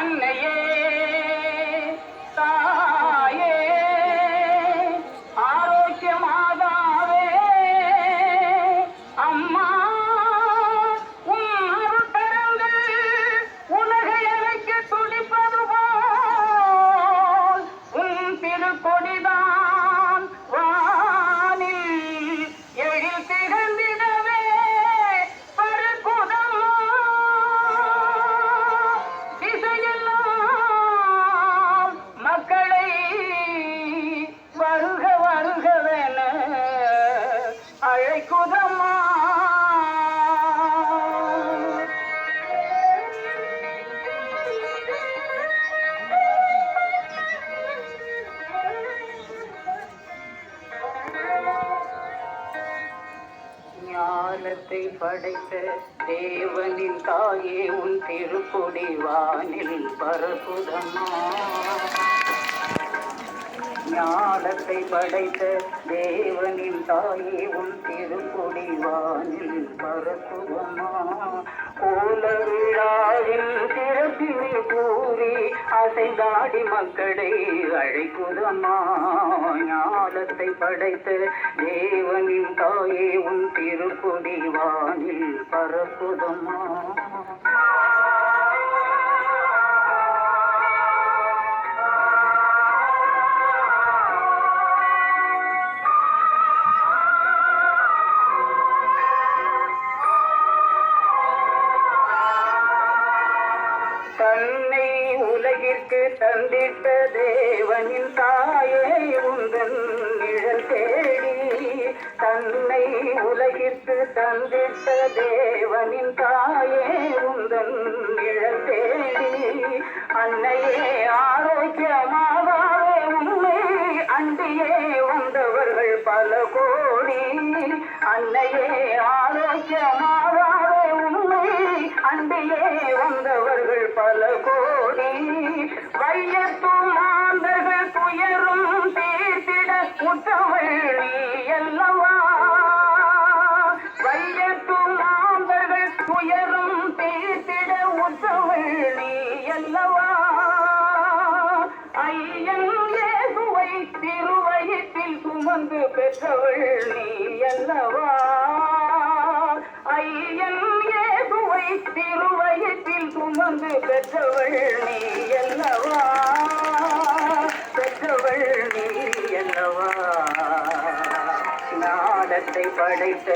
அன்னையே தாயே ஆரோக்கியமாதாவே அம்மா உன் அருட்கரங்கள் உலகை அழைக்க துடிப்பது போல் உன் திருக்கொடிதான் வானில் எழில் திகழ்ந்திடவே பருக்குதம்மா திசையெல்லாம் மக்களை வருக வருகவென அழைக்குதம்மா. ஞானத்தை படைத்த தேவனின் தாயே உன் திருக்கொடி வானில் பரப்புதம்மா. ஞானத்தை படைத்த தேவனின் தாயே உன் திருக்கொடி வானில் பரப்புதம்மா. கோல விழாவில் சிறப்பினை கூறி அசைந்தாடி மக்களை அழைக்குதம்மா. ஞானத்தை படைத்த தேவனின் தாயே உன் திருக்கொடி வானில் பரப்புதம்மா. தன்னை உலகிற்கு தந்திட்ட தேவனின் தாயே உந்தன் நிழல் தேடி. தன்னை உலகிற்கு தந்திட்ட தேவனின் தாயே உந்தன் நிழல் தேடி. அன்னையே ஆரோக்கியமாகவே உண்மை அண்டியே வந்தவர்கள் பல கோடி. அன்னையே ஆரோக்கியமாகவே உண்மை அண்டியே வந்தவர்கள் பல கோடி. வையத்தும் மாந்தர்கள் துயரும் தீர்த்திட உற்றவள் நீ அல்லவா. வையத்தும் மாந்தர்கள் துயரும் தீர்த்திட உற்றவள் நீ அல்லவா. ஐயன் இயேசுவை திருவயிற்றில் சுமந்து பெற்றவள் நீ அல்லவா. ஐயன் இயேசுவை திருவயிற்றில் சுமந்து பெற்றவள் நீ அல்லவா. பெற்றவள் நீ அல்லவா. ஞானத்தை படைத்த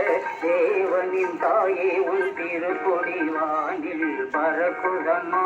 தேவனின் தாயே உன் திருக்கொடி வானில் பரப்புதம்மா.